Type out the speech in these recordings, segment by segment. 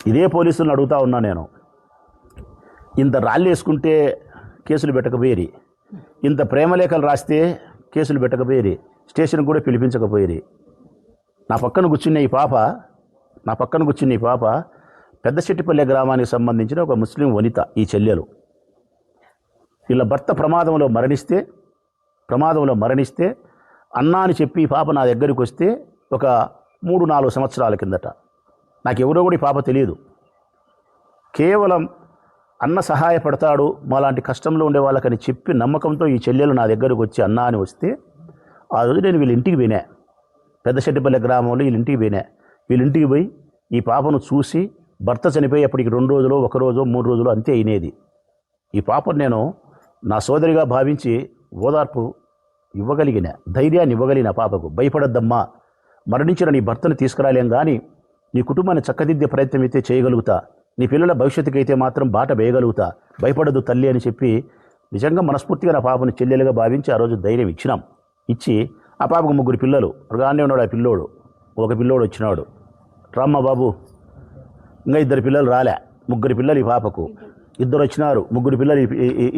ఇదే పోలీసులను అడుగుతా ఉన్నా నేను. ఇంత రాళ్ళు వేసుకుంటే కేసులు పెట్టకపోయేరి, ఇంత ప్రేమలేఖలు రాస్తే కేసులు పెట్టకపోయేరి, స్టేషన్కి కూడా పిలిపించకపోయేరి. నా పక్కన కూర్చున్న ఈ పాప పెద్దశెట్టిపల్లె గ్రామానికి సంబంధించిన ఒక ముస్లిం వనిత. ఈ చెల్లెలు వీళ్ళ భర్త ప్రమాదంలో మరణిస్తే అన్నా అని చెప్పి ఈ పాప నా దగ్గరికి వస్తే ఒక 3-4 సంవత్సరాల కిందట. నాకు ఎవరో కూడా ఈ పాప తెలియదు. కేవలం అన్న సహాయపడతాడు మాలాంటి కష్టంలో ఉండే వాళ్ళకని చెప్పి నమ్మకంతో ఈ చెల్లెలు నా దగ్గరకు వచ్చి అన్నా అని వస్తే ఆ రోజు నేను వీళ్ళ ఇంటికి పోయినా. పెద్దశెట్టిపల్లె గ్రామంలో వీళ్ళ ఇంటికి పోయి ఈ పాపను చూసి భర్త చనిపోయేప్పటికి 2 రోజులు 1 రోజు 3 రోజులు అంతే అయినేది. ఈ పాపను నేను నా సోదరిగా భావించి ఓదార్పు ఇవ్వగలిగిన, ధైర్యాన్ని ఇవ్వగలిగిన పాపకు. భయపడద్దమ్మా, మరణించిన నీ భర్తను తీసుకురాలేం కానీ నీ కుటుంబాన్ని చక్కదిద్దే ప్రయత్నం అయితే చేయగలుగుతా, నీ పిల్లల భవిష్యత్తుకి అయితే మాత్రం బాట వేయగలుగుతా, భయపడదు తల్లి అని చెప్పి నిజంగా మనస్ఫూర్తిగా నా పాపను చెల్లెలుగా భావించి ఆ రోజు ధైర్యం ఇచ్చి ఆ పాపకు 3 పిల్లలు రాగానే ఉన్నాడు. ఆ పిల్లోడు ఒక పిల్లోడు వచ్చినాడు, రామ్మ బాబు, ఇంకా 2 పిల్లలు రాలే, 3 పిల్లలు ఈ పాపకు, 2 వచ్చినారు, 3 పిల్లలు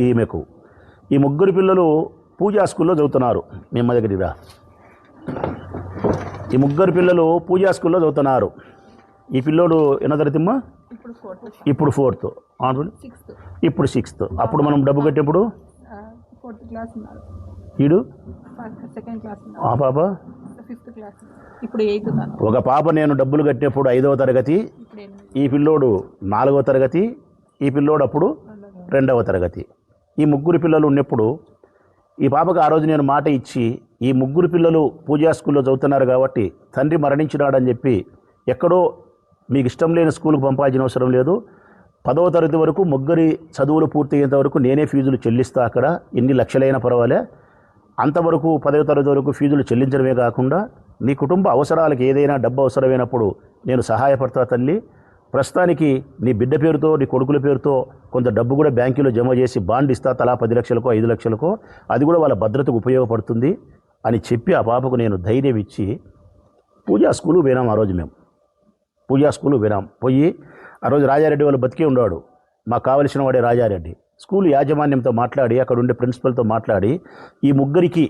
ఈమెకు. ఈ 3 పిల్లలు పూజా స్కూల్లో చదువుతున్నారు. మేము దగ్గరికి రా. ఈ 3 పిల్లలు పూజా స్కూల్లో చదువుతున్నారు. ఈ పిల్లోడు ఎన్నో తరగతిమ్మా? ఇప్పుడు 4th, ఇప్పుడు 6th. అప్పుడు మనం డబ్బు కట్టేప్పుడు ఈడు ఆ పాప ఒక పాప నేను డబ్బులు కట్టినప్పుడు 5వ తరగతి, ఈ పిల్లోడు 4వ తరగతి, ఈ పిల్లోడు అప్పుడు 2వ తరగతి. ఈ 3 పిల్లలు ఉన్నప్పుడు ఈ పాపకు ఆ రోజు నేను మాట ఇచ్చి, ఈ 3 పిల్లలు పూజా స్కూల్లో చదువుతున్నారు కాబట్టి తండ్రి మరణించినాడని చెప్పి ఎక్కడో మీకు ఇష్టం లేని స్కూల్కి పంపాల్సిన అవసరం లేదు, 10వ తరగతి వరకు 3 చదువులు పూర్తయ్యేంత వరకు నేనే ఫీజులు చెల్లిస్తా, అక్కడ ఎన్ని లక్షలైనా పర్వాలే, అంతవరకు 10వ తరగతి వరకు ఫీజులు చెల్లించడమే కాకుండా నీ కుటుంబ అవసరాలకు ఏదైనా డబ్బు అవసరమైనప్పుడు నేను సహాయపడతా తల్లి, ప్రస్తుతానికి నీ బిడ్డ పేరుతో నీ కొడుకుల పేరుతో కొంత డబ్బు కూడా బ్యాంకులో జమ చేసి బాండ్ ఇస్తా, తలా 10 లక్షలకో 5 లక్షలకో, అది కూడా వాళ్ళ భద్రతకు ఉపయోగపడుతుంది అని చెప్పి ఆ పాపకు నేను ధైర్యం ఇచ్చి పూజా స్కూలు పోయినాం. ఆ రోజు మేము పూజా స్కూలు పోయినాం. పోయి ఆ రోజు రాజారెడ్డి వాళ్ళు బతికే ఉన్నాడు, మాకు కావలసిన వాడే రాజారెడ్డి. స్కూల్ యాజమాన్యంతో మాట్లాడి, అక్కడ ఉండే ప్రిన్సిపల్తో మాట్లాడి, ఈ 3కి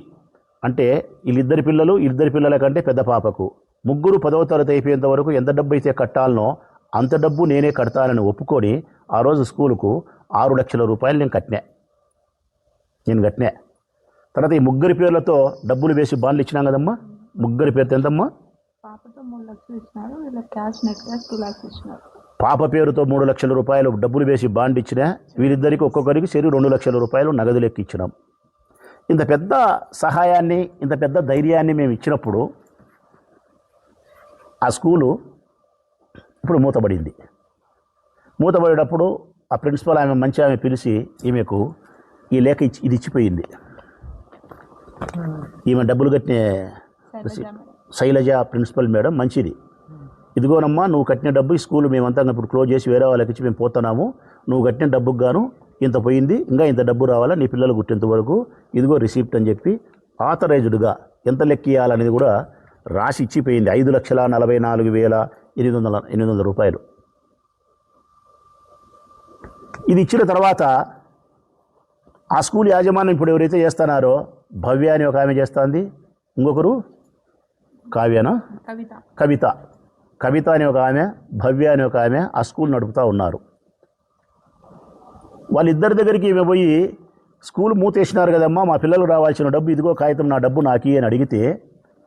అంటే వీళ్ళిద్దరి పిల్లల కంటే పెద్ద పాపకు 3 10వ తరగతి అయిపోయేంత వరకు ఎంత డబ్బు అయితే కట్టాలనో అంత డబ్బు నేనే కడతానని ఒప్పుకొని ఆ రోజు స్కూలుకు 6 లక్షల రూపాయలు నేను కట్టినా. తర్వాత ఈ 3 పేర్లతో డబ్బులు వేసి బాండ్లు ఇచ్చినాం కదమ్మా. 3 పేరుతో ఎంతమ్మా? పాప పేరుతో 3 లక్షల రూపాయలు డబ్బులు వేసి బాండ్ ఇచ్చినా, వీరిద్దరికి ఒక్కొక్కరికి సరి 2 లక్షల రూపాయలు నగదు లెక్క ఇచ్చినాం. ఇంత పెద్ద సహాయాన్ని, ఇంత పెద్ద ధైర్యాన్ని మేము ఇచ్చినప్పుడు ఆ స్కూలు ఇప్పుడు మూతపడేటప్పుడు ఆ ప్రిన్సిపల్ ఆమె మంచి ఆమె పిలిచి ఈమెకు ఈ లేఖ ఇది ఇచ్చిపోయింది. ఈమె డబ్బులు కట్టిన శైలజ ప్రిన్సిపల్ మేడం మంచిది, ఇదిగోనమ్మా నువ్వు కట్టిన డబ్బు ఈ స్కూల్ మేమంతా ఇప్పుడు క్లోజ్ చేసి వేరే వాళ్ళకి ఇచ్చి మేము పోతున్నాము, నువ్వు కట్టిన డబ్బుకు గాను ఇంత పోయింది, ఇంకా ఇంత డబ్బు రావాలా నీ పిల్లలు గుట్టేంత వరకు, ఇదిగో రిసీప్ట్ అని చెప్పి ఆథరైజ్డ్గా ఎంత లెక్క ఇవ్వాలనేది కూడా రాసి ఇచ్చిపోయింది. 5,44,800 రూపాయలు. ఇది ఇచ్చిన తర్వాత ఆ స్కూల్ యాజమాన్యం ఇప్పుడు ఎవరైతే చేస్తున్నారో భవ్య అని ఒక ఆమె చేస్తుంది, ఇంకొకరు కవిత అని ఒక ఆమె, భవ్య అని ఒక ఆమె ఆ స్కూల్ నడుపుతూ ఉన్నారు. వాళ్ళిద్దరి దగ్గరికి ఈమె పోయి స్కూల్ మూతేసినారు కదమ్మా, మా పిల్లలు రావాల్సిన డబ్బు ఇదిగో కాగితం, నా డబ్బు నాకి అని అడిగితే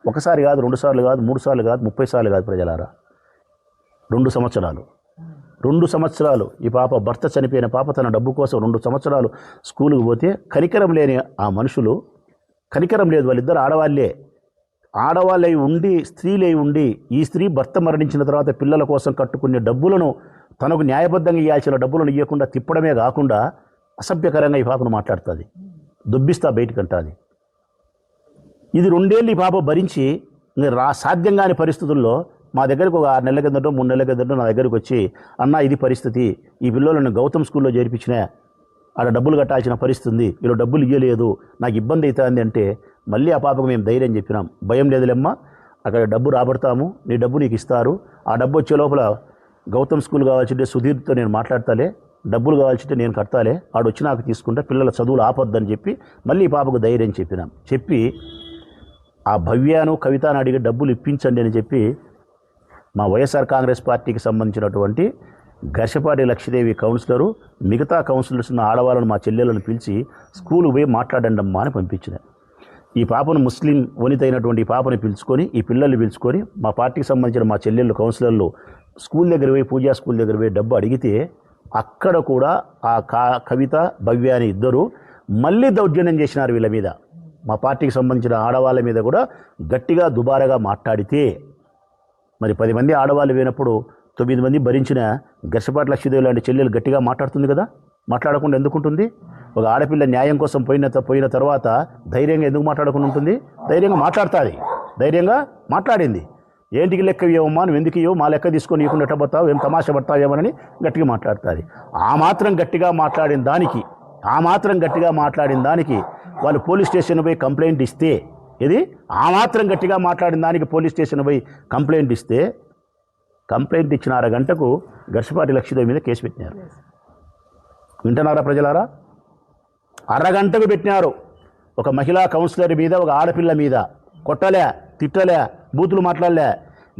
ఒకసారి కాదు, 2 సార్లు కాదు, 3 సార్లు కాదు, 30 సార్లు కాదు ప్రజలారా, 2 సంవత్సరాలు ఈ పాప భర్త చనిపోయిన పాప తన డబ్బు కోసం 2 సంవత్సరాలు స్కూలుకు పోతే కనికరం లేని ఆ మనుషులు, కనికరం లేదు, వాళ్ళిద్దరు ఆడవాళ్ళై ఉండి స్త్రీలై ఉండి ఈ స్త్రీ భర్త మరణించిన తర్వాత పిల్లల కోసం కట్టుకునే డబ్బులను తనకు న్యాయబద్ధంగా ఇవ్వాల్సిన డబ్బులను ఇవ్వకుండా తిప్పడమే కాకుండా అసభ్యకరంగా ఈ పాపను మాట్లాడుతుంది, దుబ్బిస్తా బయటకంటుంది. ఇది 2 ఏళ్ళు ఈ పాప భరించి సాధ్యం కాని పరిస్థితుల్లో మా దగ్గరకు ఒక 6 నెలల కిందటో 3 నెలల కిందటో నా దగ్గరికి వచ్చి, అన్న ఇది పరిస్థితి, ఈ పిల్లలను గౌతమ్ స్కూల్లో చేర్పించిన ఆడ డబ్బులు కట్టాల్సిన పరిస్థితి, వీళ్ళు డబ్బులు ఇవ్వలేదు, నాకు ఇబ్బంది అవుతుంది అంటే మళ్ళీ ఆ పాపకు మేము ధైర్యం చెప్పినాం, భయం లేదులేమ్మా, అక్కడ డబ్బు రాబడతాము, నీ డబ్బు నీకు ఇస్తారు, ఆ డబ్బు వచ్చే లోపల గౌతమ్ స్కూల్ కావాల్సింటే సుధీర్తో నేను మాట్లాడతాలే, డబ్బులు కావాల్సింటే నేను కడతాలే, ఆడు వచ్చి నాకు తీసుకుంటే పిల్లల చదువులు ఆపొద్దని చెప్పి మళ్ళీ ఈ పాపకు ధైర్యం చెప్పి ఆ భవ్యాను కవితను అడిగి డబ్బులు ఇప్పించండి అని చెప్పి మా వైఎస్ఆర్ కాంగ్రెస్ పార్టీకి సంబంధించినటువంటి ఘర్షపాటి లక్ష్మీదేవి కౌన్సిలరు మిగతా కౌన్సిలర్స్ ఉన్న ఆడవాళ్ళను మా చెల్లెలను పిలిచి స్కూలు పోయి మాట్లాడండి అమ్మా అని పంపించిన. ఈ పాపను ముస్లిం వనిత అయినటువంటి ఈ పాపను పిలుచుకొని ఈ పిల్లల్ని పిలుచుకొని మా పార్టీకి సంబంధించిన మా చెల్లెళ్ళు కౌన్సిలర్లు స్కూల్ దగ్గర పోయి పూజా స్కూల్ దగ్గర పోయి డబ్బు అడిగితే అక్కడ కూడా ఆ కవిత భవ్య అని ఇద్దరు మళ్ళీ దౌర్జన్యం చేసినారు వీళ్ళ మీద. మా పార్టీకి సంబంధించిన ఆడవాళ్ళ మీద కూడా గట్టిగా దుబారగా మాట్లాడితే మరి 10 మంది ఆడవాళ్ళు పోయినప్పుడు 9 మంది భరించిన ఘర్షపాటి లక్ష్మీదేవి లాంటి చెల్లెలు గట్టిగా మాట్లాడుతుంది కదా, మాట్లాడకుండా ఎందుకుంటుంది? ఒక ఆడపిల్ల న్యాయం కోసం పోయిన తర్వాత ధైర్యంగా ఎందుకు మాట్లాడకుండా ఉంటుంది? ధైర్యంగా మాట్లాడుతుంది, ధైర్యంగా మాట్లాడింది. ఏంటికి లెక్క ఇవ్వమ్మా, నువ్వు ఎందుకు ఇవ్వవు, మా లెక్క తీసుకొని ఇవ్వకుండా ఎట్ట పడతావు, ఏం తమాషా పడతావేమని గట్టిగా మాట్లాడుతుంది. ఆ మాత్రం గట్టిగా మాట్లాడిన దానికి వాళ్ళు పోలీస్ స్టేషన్ పోయి కంప్లైంట్ ఇస్తే, ఆ మాత్రం గట్టిగా మాట్లాడిన దానికి పోలీస్ స్టేషన్ పోయి కంప్లైంట్ ఇస్తే, కంప్లైంట్ ఇచ్చిన 6 గంటకు ఘర్షపాటి లక్ష్మీదేవి మీద కేసు పెట్టినారు. వింటున్నారా ప్రజలారా? 1/2 గంటకు పెట్టినారు. ఒక మహిళా కౌన్సిలర్ మీద, ఒక ఆడపిల్ల మీద కొట్టలే, తిట్టలే, బూతులు మాట్లాడలే.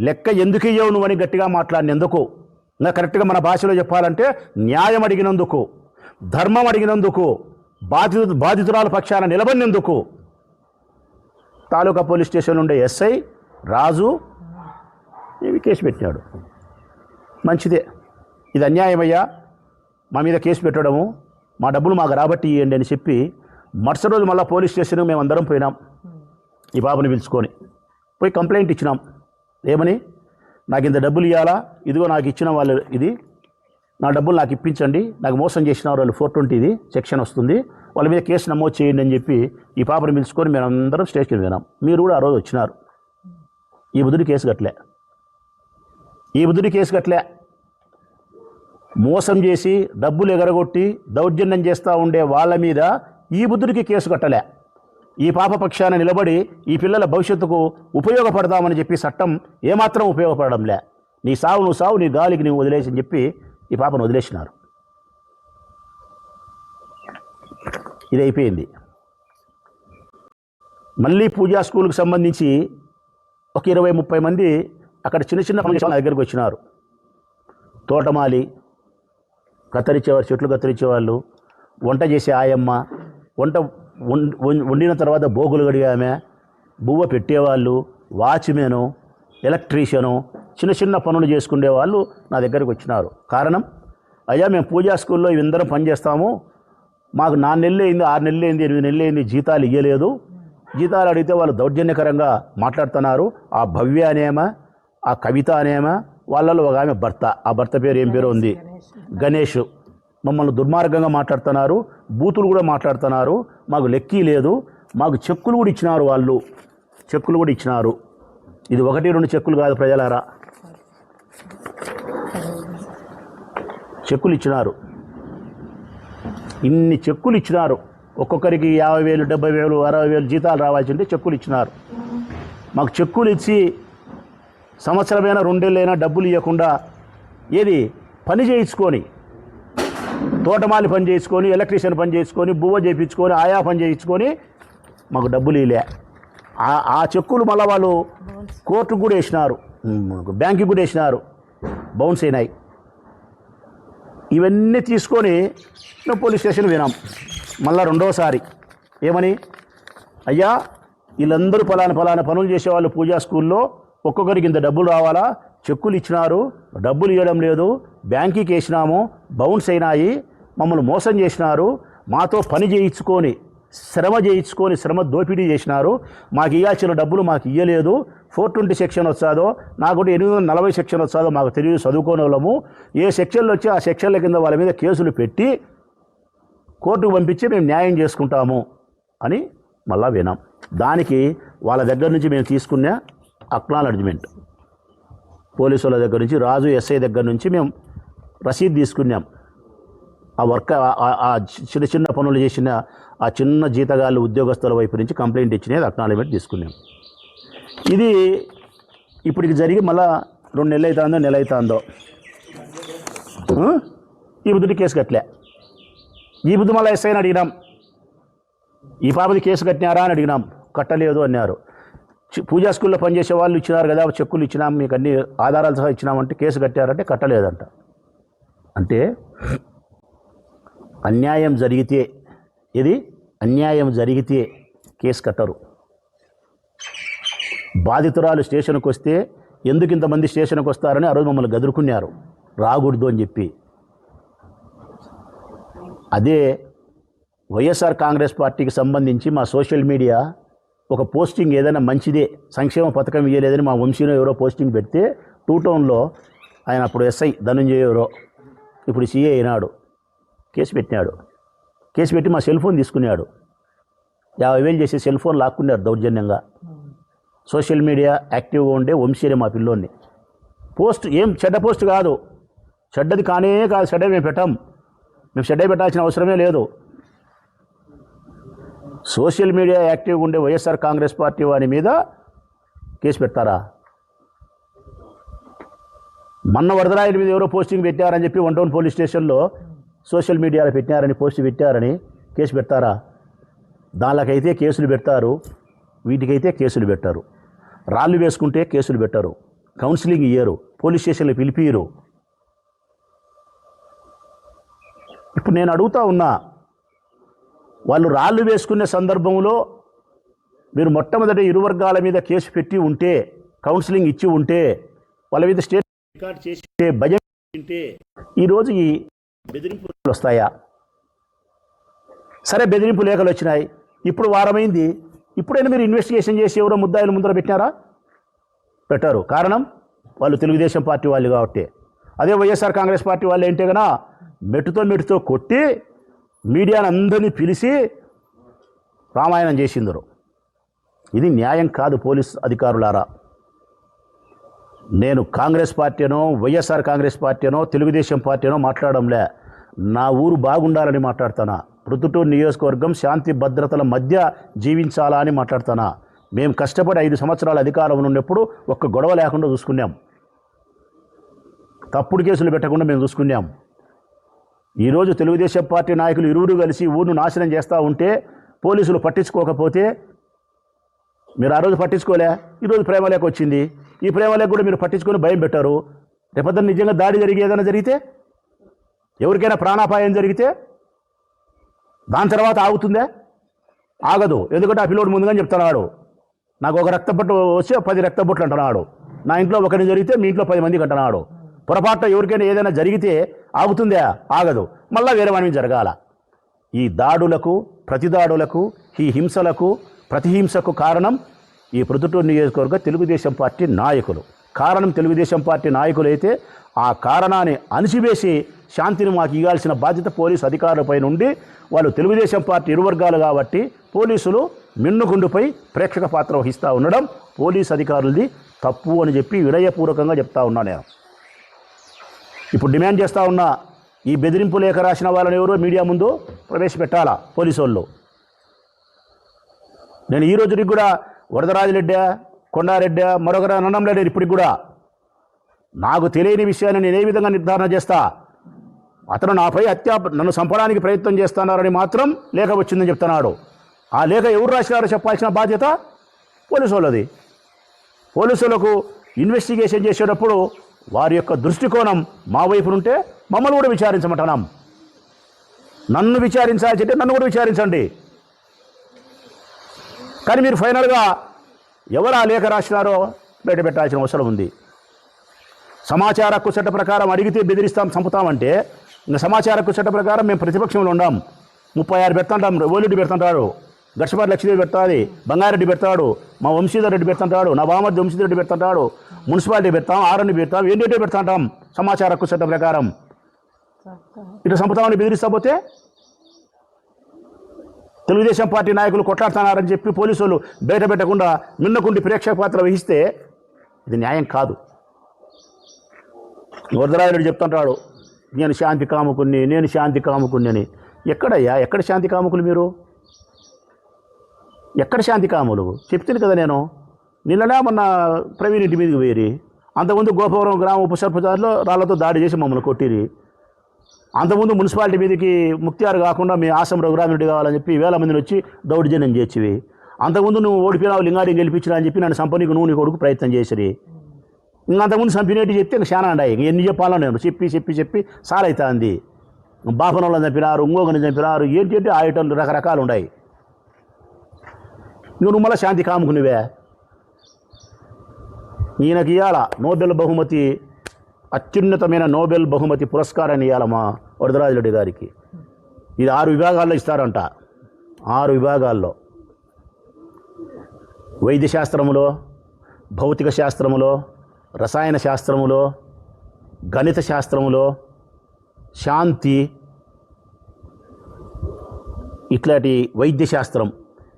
లెక్క ఎందుకు ఇయ్యవు నువ్వని గట్టిగా మాట్లాడినందుకు, ఇంకా కరెక్ట్గా మన భాషలో చెప్పాలంటే న్యాయం అడిగినందుకు, ధర్మం అడిగినందుకు, బాధితురాల పక్షాన నిలబడినందుకు తాలూకా పోలీస్ స్టేషన్ ఉండే ఎస్ఐ రాజు ఇవి కేసు పెట్టినాడు. మంచిదే, ఇది అన్యాయమయ్యా, మా మీద కేసు పెట్టడము, మా డబ్బులు మాకు రాబట్టి ఇవ్వండి అని చెప్పి మరుసటి రోజు మళ్ళీ పోలీస్ స్టేషన్కి మేము అందరం పోయినాం. ఈ పాపని పిలుచుకొని పోయి కంప్లైంట్ ఇచ్చినాం. ఏమని? నాకు ఇంత డబ్బులు ఇవ్వాలా, ఇదిగో నాకు ఇచ్చిన వాళ్ళు ఇది, నా డబ్బులు నాకు ఇప్పించండి, నాకు మోసం చేసిన వాళ్ళు 420 ఇది సెక్షన్ వస్తుంది, వాళ్ళ మీద కేసు నమోదు చేయండి అని చెప్పి ఈ పాపని పిలుచుకొని మేము అందరం స్టేషన్కి పోయినాం. మీరు కూడా ఆ రోజు వచ్చినారు. ఈ బుద్ధుడి కేసు కట్టలే, మోసం చేసి డబ్బులు ఎగరగొట్టి దౌర్జన్యం చేస్తూ ఉండే వాళ్ళ మీద ఈ బుద్ధుడికి కేసు కట్టలే. ఈ పాప పక్షాన నిలబడి ఈ పిల్లల భవిష్యత్తుకు ఉపయోగపడదామని చెప్పి చట్టం ఏమాత్రం ఉపయోగపడడంలే. నీ సావు నువ్వు సావు, నీ గాలికి నువ్వు వదిలేసి అని చెప్పి ఈ పాపను వదిలేసినారు. ఇది అయిపోయింది. మళ్ళీ పూజా స్కూల్కి సంబంధించి ఒక 20-30 మంది అక్కడ చిన్న పనులు దగ్గరికి వచ్చినారు. తోటమాలి, కత్తిరించేవారు, చెట్లు కత్తిరించేవాళ్ళు, వంట చేసే ఆయమ్మ, వంట వండిన తర్వాత బోగులు కడిగామె, బువ్వ పెట్టేవాళ్ళు, వాచ్మెను, ఎలక్ట్రీషియను, చిన్న పనులు చేసుకునే వాళ్ళు నా దగ్గరికి వచ్చినారు. కారణం, అయ్యా మేము పూజా స్కూల్లో ఇవందరం పనిచేస్తాము, మాకు 4 నెలలు అయింది, 6 నెలలు అయింది, 8 నెలలు అయింది, జీతాలు ఇవ్వలేదు. జీతాలు అడిగితే వాళ్ళు దౌర్జన్యకరంగా మాట్లాడుతున్నారు. ఆ భవ్య అనేమా, ఆ కవిత అనేమా, వాళ్ళలో ఒక ఆమె భర్త, ఆ భర్త పేరు ఏం పేరు ఉంది, గణేష్, మమ్మల్ని దుర్మార్గంగా మాట్లాడుతున్నారు, బూతులు కూడా మాట్లాడుతున్నారు, మాకు లెక్కీ లేదు, మాకు చెక్కులు కూడా ఇచ్చినారు, వాళ్ళు చెక్కులు కూడా ఇచ్చినారు. ఇది 1-2 చెక్కులు కాదు ప్రజలారా, చెక్కులు ఇచ్చినారు. ఇన్ని చెక్కులు ఇచ్చినారు. ఒక్కొక్కరికి 50,000, 70,000, 60,000 జీతాలు రావాల్సింటే చెక్కులు ఇచ్చినారు. మాకు చెక్కులు ఇచ్చి సంవత్సరమైనా 2 ఏళ్ళైనా డబ్బులు ఇవ్వకుండా పని చేయించుకొని, తోటమాలి పని చేయించుకొని, ఎలక్ట్రీషియన్ పని చేయించుకొని, బువ్వ చేయించుకొని, ఆయా పని చేయించుకొని మాకు డబ్బులు ఇలే. ఆ చెక్కులు మళ్ళీ వాళ్ళు కోర్టుకు కూడా వేసినారు, బ్యాంకుకి కూడా వేసినారు, బౌన్స్ అయినాయి. ఇవన్నీ తీసుకొని మేము పోలీస్ స్టేషన్ వినాం. మళ్ళీ 2వసారి ఏమని, అయ్యా వీళ్ళందరూ ఫలానా పనులు చేసేవాళ్ళు పూజా స్కూల్లో ఒక్కొక్కరికి ఇంత డబ్బులు రావాలా, చెక్కులు ఇచ్చినారు, డబ్బులు ఇవ్వడం లేదు, బ్యాంకుకి వేసినాము, బౌన్స్ అయినాయి, మమ్మల్ని మోసం చేసినారు, మాతో పని చేయించుకొని శ్రమ దోపిడీ చేసినారు, మాకు ఇవ్వాల్సిన డబ్బులు మాకు ఇవ్వలేదు, 420 సెక్షన్ వచ్చాదో, నాకు 840 సెక్షన్ వచ్చాదో మాకు తెలియదు, చదువుకోని వాళ్ళము, ఏ సెక్షన్లు వచ్చి ఆ సెక్షన్ల కింద వాళ్ళ మీద కేసులు పెట్టి కోర్టుకు పంపించి మేము న్యాయం చేసుకుంటాము అని మళ్ళా వినాం. దానికి వాళ్ళ దగ్గర నుంచి మేము తీసుకున్న అక్నాలెడ్జ్మెంట్, పోలీసు వాళ్ళ దగ్గర నుంచి, రాజు ఎస్ఐ దగ్గర నుంచి మేము రసీదు తీసుకున్నాం. ఆ వర్క్, ఆ చిన్న పనులు చేసిన ఆ చిన్న జీతగాళ్ళు ఉద్యోగస్తుల వైపు నుంచి కంప్లైంట్ ఇచ్చినది అక్నాలెడ్జ్మెంట్ తీసుకున్నాం. ఇది ఇప్పటికి జరిగి మళ్ళా 2 నెలలు అవుతుందో, నెల అవుతుందో. ఈ బుద్ధుడి కేసు కట్టలే. ఈ బుద్ధి మళ్ళీ ఎస్ఐని అడిగినాం, ఈ పాపది కేసు కట్టినారా అని అడిగినాం, కట్టలేదు అన్నారు. పూజా స్కూల్లో పనిచేసే వాళ్ళు ఇచ్చినారు కదా, చెక్కులు ఇచ్చినాం, మీకు అన్ని ఆధారాలు సహా ఇచ్చినామంటే కేసు కట్టారంటే కట్టలేదంట. అంటే అన్యాయం జరిగితే, ఇది అన్యాయం జరిగితే కేసు కట్టరు. బాధితురాలు స్టేషన్కి వస్తే ఎందుకు ఇంతమంది స్టేషన్కి వస్తారని ఆ రోజు మమ్మల్ని గదురుకున్నారు, రాకూడదు అని చెప్పి. అదే వైఎస్ఆర్ కాంగ్రెస్ పార్టీకి సంబంధించి మా సోషల్ మీడియా ఒక పోస్టింగ్ ఏదైనా మంచిదే, సంక్షేమ పథకం ఇవ్వలేదని మా వంశీలో ఎవరో పోస్టింగ్ పెడితే, టూ టౌన్లో ఆయన అప్పుడు ఎస్ఐ ధనంజయ ఎవరో, ఇప్పుడు సిఏ అయినాడు, కేసు పెట్టినాడు. కేసు పెట్టి మా సెల్ ఫోన్ తీసుకున్నాడు, 50,000 చేసే సెల్ ఫోన్ లాక్కున్నారు దౌర్జన్యంగా. సోషల్ మీడియా యాక్టివ్గా ఉండే వంశీనే మా పిల్లోని. పోస్ట్ ఏం చెడ్డ పోస్ట్ కాదు, చెడ్డది కానే కాదు, చెడ్డ మేము పెట్టాం, మేము చెడ్డ పెట్టాల్సిన అవసరమే లేదు. సోషల్ మీడియా యాక్టివ్గా ఉండే వైఎస్ఆర్ కాంగ్రెస్ పార్టీ వారి మీద కేసు పెడతారా? మొన్న వరదరాయుడి మీద ఎవరో పోస్టింగ్ పెట్టారని చెప్పి 1 టౌన్ పోలీస్ స్టేషన్లో సోషల్ మీడియాలో పెట్టినారని, పోస్ట్ పెట్టారని కేసు పెడతారా? దానికైతే కేసులు పెడతారు, వీటికైతే కేసులు పెట్టారు. రాళ్ళు వేసుకుంటే కేసులు పెట్టారు, కౌన్సిలింగ్ ఇయ్యరు, పోలీస్ స్టేషన్లో పిలిపియరు. ఇప్పుడు నేను అడుగుతా ఉన్నా, వాళ్ళు రాళ్ళు వేసుకునే సందర్భంలో మీరు మొట్టమొదటి ఇరు వర్గాల మీద కేసు పెట్టి ఉంటే, కౌన్సిలింగ్ ఇచ్చి ఉంటే, వాళ్ళ మీద స్టేట్ రికార్డ్ చేసి భయం ఉంటే ఈరోజు ఈ బెదిరింపులు వస్తాయా? సరే, బెదిరింపు లేఖలు వచ్చినాయి, ఇప్పుడు వారమైంది, ఇప్పుడైనా మీరు ఇన్వెస్టిగేషన్ చేసి ఎవరో ముద్దాయిలు ముందర పెట్టినారా? పెట్టారు. కారణం వాళ్ళు తెలుగుదేశం పార్టీ వాళ్ళు కాబట్టి. అదే వైఎస్ఆర్ కాంగ్రెస్ పార్టీ వాళ్ళు ఏంటే కన్నా మెట్టుతో కొట్టి మీడియాని అందరినీ పిలిచి రామాయణం చేసిందరు. ఇది న్యాయం కాదు. పోలీస్ అధికారులారా, నేను కాంగ్రెస్ పార్టీనో, వైఎస్ఆర్ కాంగ్రెస్ పార్టీనో, తెలుగుదేశం పార్టీనో మాట్లాడంలే, నా ఊరు బాగుండాలని మాట్లాడుతానా. ప్రొద్దుటూరు నియోజకవర్గం శాంతి భద్రతల మధ్య జీవించాలా అని మాట్లాడుతానా. మేము కష్టపడి 5 సంవత్సరాల అధికారం ఉన్నప్పుడు ఒక్క గొడవ లేకుండా చూసుకున్నాం, తప్పుడు కేసులు పెట్టకుండా మేము చూసుకున్నాం. ఈరోజు తెలుగుదేశం పార్టీ నాయకులు ఇరువురు కలిసి ఊరును నాశనం చేస్తూ ఉంటే పోలీసులు పట్టించుకోకపోతే, మీరు ఆ రోజు పట్టించుకోలే, ఈరోజు ప్రేమలేక వచ్చింది, ఈ ప్రేమలేక కూడా మీరు పట్టించుకొని భయం పెట్టారు. రేపొద్దున నిజంగా దాడి జరిగి ఏదైనా జరిగితే, ఎవరికైనా ప్రాణాపాయం జరిగితే దాని తర్వాత ఆగుతుందే? ఆగదు. ఎందుకంటే ఆ పిల్లోడు ముందుగానే చెప్తున్నాడు, నాకు ఒక రక్తపొట్టు వచ్చి 10 రక్తపొట్లు అంటున్నాడు, నా ఇంట్లో ఒకరిని జరిగితే మీ ఇంట్లో 10 మందికి అంటున్నాడు. పొరపాటున ఎవరికైనా ఏదైనా జరిగితే ఆగుతుందా? ఆగదు. మళ్ళీ వేరే వాడి జరగాల. ఈ దాడులకు, ప్రతిదాడులకు, ఈ హింసలకు, ప్రతిహింసకు కారణం ఈ ప్రొద్దుటూరు నియోజకవర్గ తెలుగుదేశం పార్టీ నాయకులు. కారణం తెలుగుదేశం పార్టీ నాయకులైతే ఆ కారణాన్ని అణిచివేసి శాంతిని మాకు ఇవ్వాల్సిన బాధ్యత పోలీసు అధికారులపై నుండి, వాళ్ళు తెలుగుదేశం పార్టీ ఇరువర్గాలు కాబట్టి పోలీసులు మిన్నుగుండుపై ప్రేక్షక పాత్ర వహిస్తూ ఉండడం పోలీసు అధికారులది తప్పు అని చెప్పి వినయపూర్వకంగా చెప్తా ఉన్నా. నేను ఇప్పుడు డిమాండ్ చేస్తూ ఉన్నా, ఈ బెదిరింపు లేఖ రాసిన వాళ్ళని ఎవరో మీడియా ముందు ప్రవేశపెట్టాలా పోలీసు వాళ్ళు. నేను ఈ రోజుకి కూడా వరదరాజురెడ్డి, కొండారెడ్డి, మరొకరు అనడం లేదు. ఇప్పటికి కూడా నాకు తెలియని విషయాన్ని నేను ఏ విధంగా నిర్ధారణ చేస్తా? అతను నాపై నన్ను చంపడానికి ప్రయత్నం చేస్తున్నారని మాత్రం లేఖ వచ్చిందని చెప్తున్నాడు. ఆ లేఖ ఎవరు రాసినారో చెప్పాల్సిన బాధ్యత పోలీసు వాళ్ళది. పోలీసులకు ఇన్వెస్టిగేషన్ చేసేటప్పుడు వారి యొక్క దృష్టికోణం మా వైపు ఉంటే మమ్మల్ని కూడా విచారించమంటున్నాం. నన్ను విచారించాల్సి అంటే నన్ను కూడా విచారించండి. కానీ మీరు ఫైనల్గా ఎవరు ఆ లేఖ రాసినారో బయట పెట్టాల్సిన అవసరం ఉంది. సమాచార హక్కు చట్ట ప్రకారం అడిగితే బెదిరిస్తాం, చంపుతామంటే ఇంకా సమాచార హక్కు చట్ట ప్రకారం మేము ప్రతిపక్షంలో ఉన్నాం. 36 పెడుతుంటాం, ఓలిరెడ్డి పెడుతుంటాడు, గర్షపాటి లక్ష్మీదేవి పెడతాది, బంగారెడ్డి పెడతాడు, మా వంశీధర్ రెడ్డి పెడుతుంటాడు, నా బామర్ది వంశీధర్ రెడ్డి పెడుతుంటాడు, మున్సిపాలిటీ పెడతాం, ఆర్ఎండ్బి పెడతాం, ఏంటంటే పెడుతుంటాం సమాచార హక్కు చట్ట ప్రకారం. ఇట్లా చంపుతామని బెదిరిస్తా పోతే తెలుగుదేశం పార్టీ నాయకులు కొట్లాడుతున్నారని చెప్పి పోలీసులు బయట పెట్టకుండా మిన్నకుండి ప్రేక్షక పాత్ర వహిస్తే ఇది న్యాయం కాదు. వరదరాయుడు చెప్తుంటాడు, నేను శాంతి కాముకుని అని. ఎక్కడయ్యా, ఎక్కడ శాంతి కాముకులు మీరు? ఎక్కడ శాంతి కాములు? చెప్తాను కదా నేను. నిన్ననే మొన్న ప్రవీణ్ ఇంటి మీదకి పోయి, అంతకుముందు గోపవరం గ్రామ ఉప సర్పంచ్లో రాళ్లతో దాడి చేసి మమ్మల్ని కొట్టిరి. అంతకుముందు మున్సిపాలిటీ మీదకి ముక్తియారు కాకుండా మీ ఆసం రఘురామిరెడ్డి కావాలని చెప్పి వేల మందిని వచ్చి దౌర్జన్యం చేసివి. అంతకుముందు నువ్వు ఓడిపోయినావు, లింగారెడ్డి గెలిపించినా అని చెప్పి నన్ను సంపనీకి నువ్వు నీ కొడుకు ప్రయత్నం చేసిరి. ఇంకా అంతకుముందు చంపినట్టు చెప్తే ఇంకా చాలా అండాయి. ఎన్ని చెప్పాలో నేను చెప్పి సార్ అవుతుంది. బాపనోళ్ళని చంపినారు, ఇంకొకరిని చంపినారు, ఏంటి ఆయుటలు రకరకాలు ఉన్నాయి. నువ్వు మళ్ళీ శాంతి కాముకునివే. ఈయనకి ఇవాళ నోబెల్ బహుమతి, అత్యున్నతమైన నోబెల్ బహుమతి పురస్కారాన్ని ఇవ్వాలి మా వరదరాజరెడ్డి గారికి. ఇది 6 విభాగాల్లో ఇస్తారంట. 6 విభాగాల్లో: వైద్య శాస్త్రములో, భౌతిక శాస్త్రములో, రసాయన శాస్త్రములో, గణిత శాస్త్రములో, శాంతి, ఇట్లాంటి వైద్య శాస్త్రం